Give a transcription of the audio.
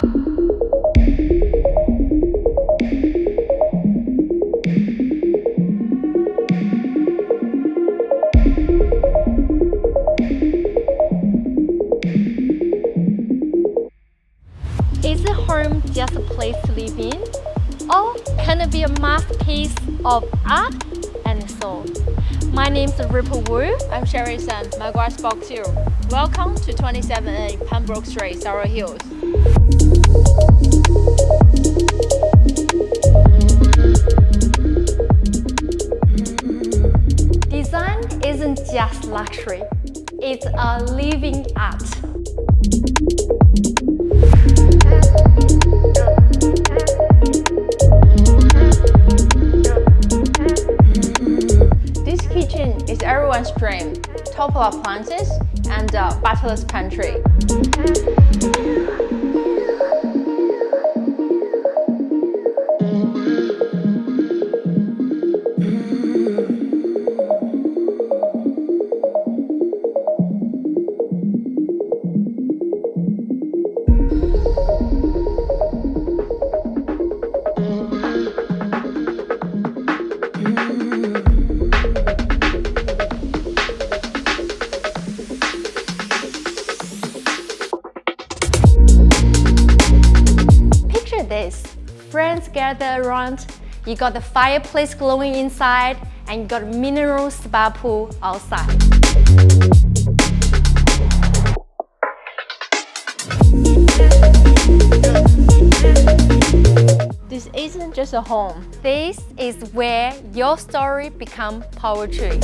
Is a home just a place to live in? Or can it be a masterpiece of art and soul? My name is Ripple Wu. I'm Sherry Sun, my grass box here. Welcome to 27A Pembroke Street, Surrey Hills. Design isn't just luxury, it's a living art. This kitchen is everyone's dream. Top appliances and a butler's pantry. This. Friends gather around, you got the fireplace glowing inside, and you got a mineral spa pool outside. This isn't just a home. This is where your story becomes poetry.